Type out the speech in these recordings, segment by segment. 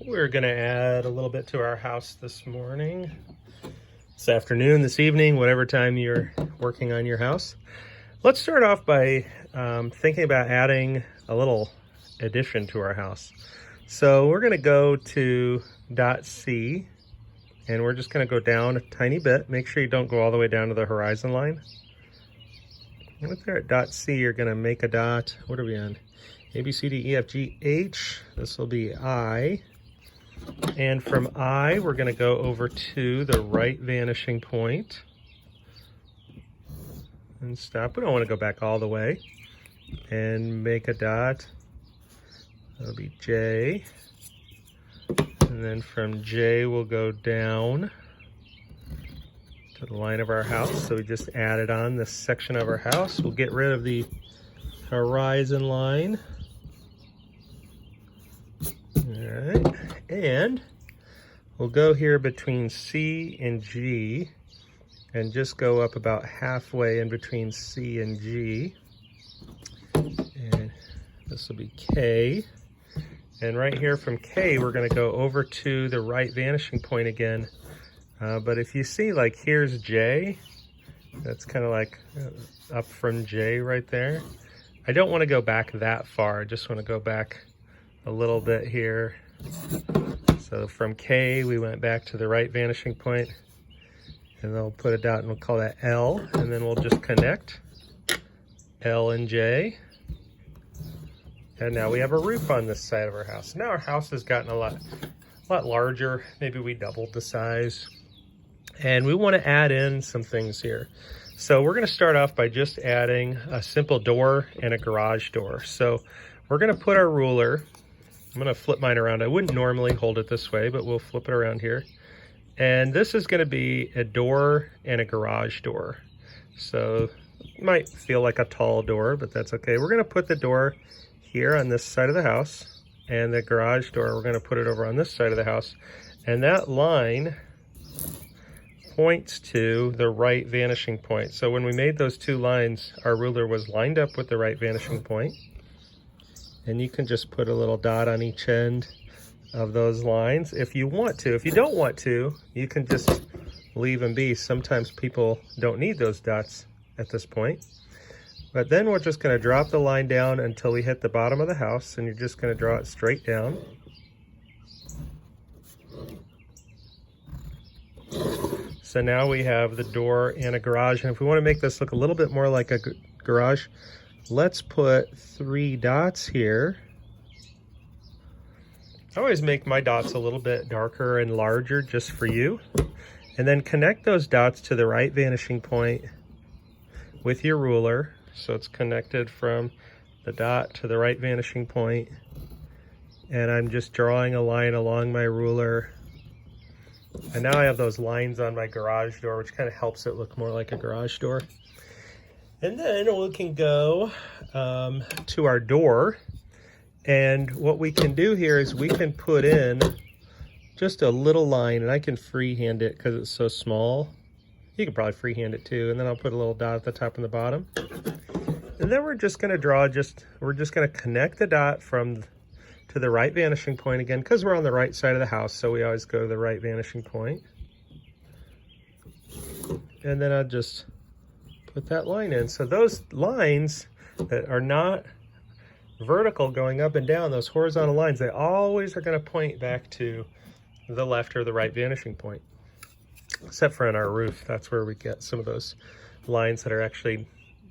We're gonna add a little bit to our house this morning, this afternoon, this evening, whatever time you're working on your house. Let's start off by thinking about adding a little addition to our house. So we're gonna go to dot C, and we're just gonna go down a tiny bit. Make sure you don't go all the way down to the horizon line. Right there at dot C, you're gonna make a dot. What are we on? A, B, C, D, E, F, G, H. This will be I. And from I, we're going to go over to the right vanishing point and stop. We don't want to go back all the way, and make a dot. That'll be J. And then from J, we'll go down to the line of our house. So we just added on this section of our house. We'll get rid of the horizon line. All right, and we'll go here between C and G and just go up about halfway in between C and G. And this will be K. And right here from K, we're going to go over to the right vanishing point again. But if you see, like, here's J. That's kind of like up from J right there. I don't want to go back that far. I just want to go back a little bit here. So from K, we went back to the right vanishing point, and then we'll put a dot and we'll call that L, and then we'll just connect L and J. And now we have a roof on this side of our house. Now our house has gotten a lot larger. Maybe we doubled the size, and we want to add in some things here. So we're going to start off by just adding a simple door and a garage door. So we're going to put our ruler. I'm going to flip mine around. I wouldn't normally hold it this way, but we'll flip it around here. And this is going to be a door and a garage door. So it might feel like a tall door, but that's okay. We're going to put the door here on this side of the house, and the garage door, we're going to put it over on this side of the house. And that line points to the right vanishing point. So when we made those two lines, our ruler was lined up with the right vanishing point. And you can just put a little dot on each end of those lines if you want to. If you don't want to, you can just leave them be. Sometimes people don't need those dots at this point. But then we're just going to drop the line down until we hit the bottom of the house, and you're just going to draw it straight down. So now we have the door and a garage, and if we want to make this look a little bit more like a garage, let's put 3 dots here. I always make my dots a little bit darker and larger just for you. And then connect those dots to the right vanishing point with your ruler. So it's connected from the dot to the right vanishing point. And I'm just drawing a line along my ruler. And now I have those lines on my garage door, which kind of helps it look more like a garage door. And then we can go to our door, and what we can do here is we can put in just a little line, and I can freehand it because it's so small. You can probably freehand it too, and then I'll put a little dot at the top and the bottom. And then we're just going to draw, we're just going to connect the dot to the right vanishing point again, because we're on the right side of the house, so we always go to the right vanishing point. And then I'll just put that line in. So those lines that are not vertical going up and down, those horizontal lines, they always are going to point back to the left or the right vanishing point. Except for on our roof, that's where we get some of those lines that are actually,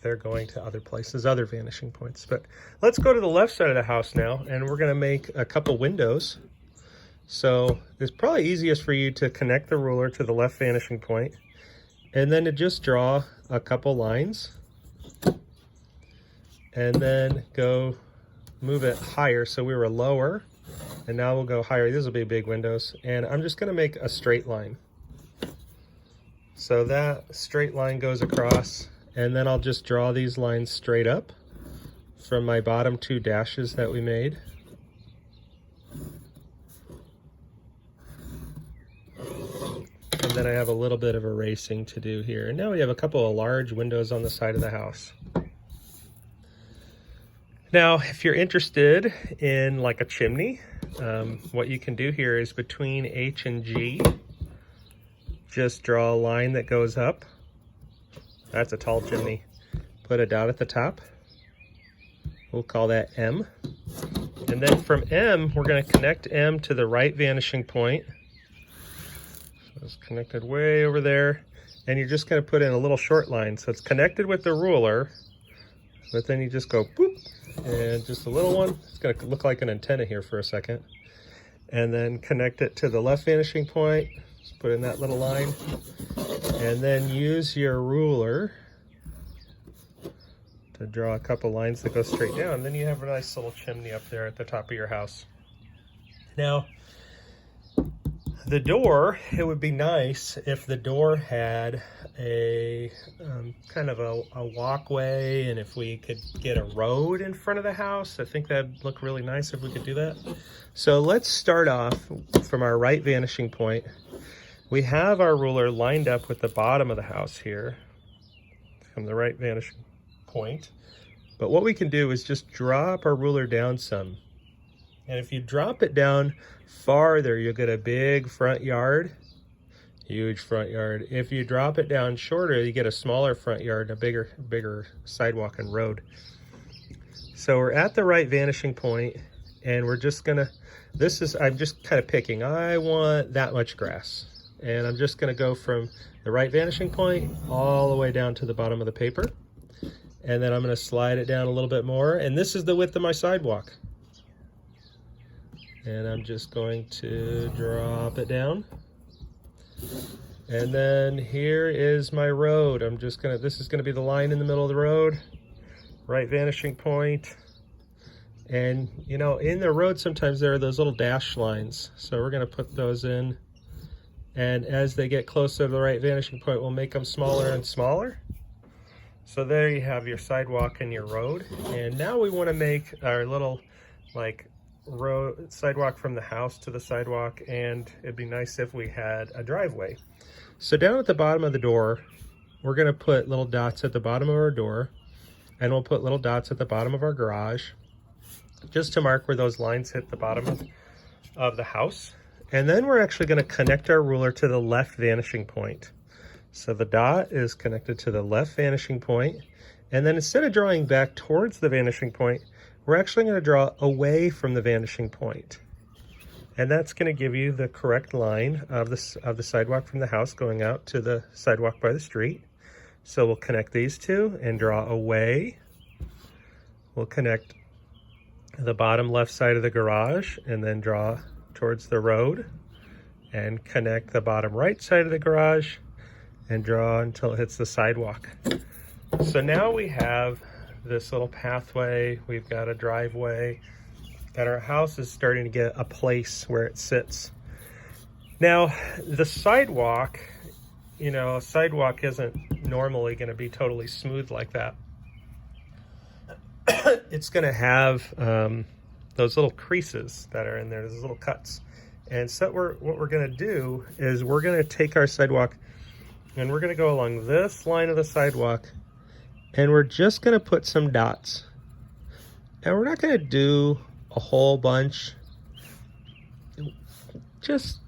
they're going to other places, other vanishing points. But let's go to the left side of the house now, and we're going to make a couple windows. So it's probably easiest for you to connect the ruler to the left vanishing point, and then to just draw a couple lines, and then go move it higher. So we were lower, and now we'll go higher. These will be big windows, and I'm just going to make a straight line. So that straight line goes across, and then I'll just draw these lines straight up from my bottom 2 dashes that we made. And then I have a little bit of erasing to do here. And now we have a couple of large windows on the side of the house. Now, if you're interested in like a chimney, what you can do here is between H and G, just draw a line that goes up. That's a tall chimney. Put a dot at the top. We'll call that M. And then from M, we're going to connect M to the right vanishing point. So it's connected way over there. And you're just going to put in a little short line. So it's connected with the ruler, but then you just go boop, and just a little one. It's going to look like an antenna here for a second. And then connect it to the left vanishing point. Just put in that little line. And then use your ruler to draw a couple lines that go straight down. And then you have a nice little chimney up there at the top of your house. Now, the door, it would be nice if the door had a kind of a walkway, and if we could get a road in front of the house. I think that'd look really nice if we could do that. So let's start off from our right vanishing point. We have our ruler lined up with the bottom of the house here from the right vanishing point. But what we can do is just drop our ruler down some. And if you drop it down farther, you'll get a big front yard, huge front yard. If you drop it down shorter, you get a smaller front yard and a bigger sidewalk and road. So we're at the right vanishing point, and we're just gonna, I'm just kind of picking, I want that much grass. And I'm just gonna go from the right vanishing point all the way down to the bottom of the paper. And then I'm gonna slide it down a little bit more. And this is the width of my sidewalk. And I'm just going to drop it down. And then here is my road. This is gonna be the line in the middle of the road, right vanishing point. And you know, in the road sometimes there are those little dash lines. So we're gonna put those in. And as they get closer to the right vanishing point, we'll make them smaller and smaller. So there you have your sidewalk and your road. And now we wanna make our little sidewalk from the house to the sidewalk, and it'd be nice if we had a driveway. So down at the bottom of the door, we're gonna put little dots at the bottom of our door, and we'll put little dots at the bottom of our garage, just to mark where those lines hit the bottom of the house. And then we're actually gonna connect our ruler to the left vanishing point. So the dot is connected to the left vanishing point, and then instead of drawing back towards the vanishing point, we're actually going to draw away from the vanishing point. And that's going to give you the correct line of the sidewalk from the house going out to the sidewalk by the street. So we'll connect these two and draw away. We'll connect the bottom left side of the garage and then draw towards the road, and connect the bottom right side of the garage and draw until it hits the sidewalk. So now we have this little pathway, we've got a driveway, and our house is starting to get a place where it sits. Now, the sidewalk, you know, a sidewalk isn't normally going to be totally smooth like that. It's going to have those little creases that are in there, those little cuts. And so what we're going to do is we're going to take our sidewalk and we're going to go along this line of the sidewalk, and we're just going to put some dots. And we're not going to do a whole bunch. Just,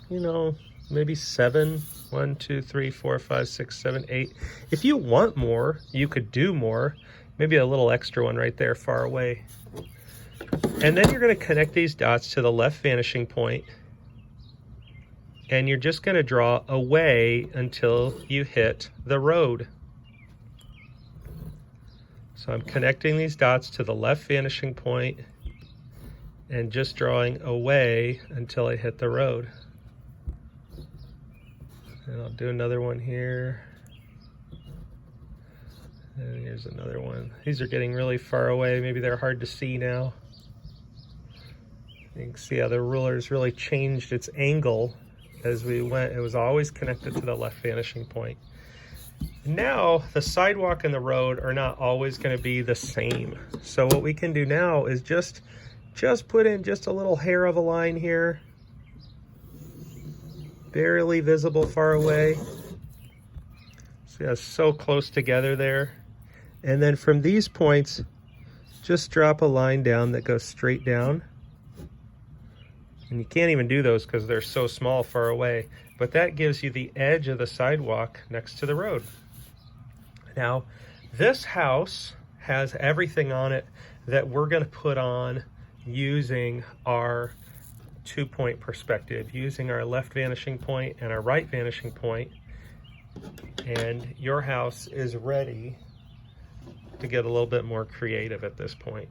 you know, maybe 7. 1, 2, 3, 4, 5, 6, 7, 8. If you want more, you could do more. Maybe a little extra one right there far away. And then you're going to connect these dots to the left vanishing point. And you're just going to draw away until you hit the road. So I'm connecting these dots to the left vanishing point and just drawing away until I hit the road. And I'll do another one here. And here's another one. These are getting really far away. Maybe they're hard to see now. You can see how the ruler's really changed its angle as we went. It was always connected to the left vanishing point. Now, the sidewalk and the road are not always going to be the same. So what we can do now is just put in just a little hair of a line here. Barely visible far away. See how it's so close together there. And then from these points, just drop a line down that goes straight down. And you can't even do those because they're so small far away. But that gives you the edge of the sidewalk next to the road. Now, this house has everything on it that we're going to put on using our 2-point perspective, using our left vanishing point and our right vanishing point. And your house is ready to get a little bit more creative at this point.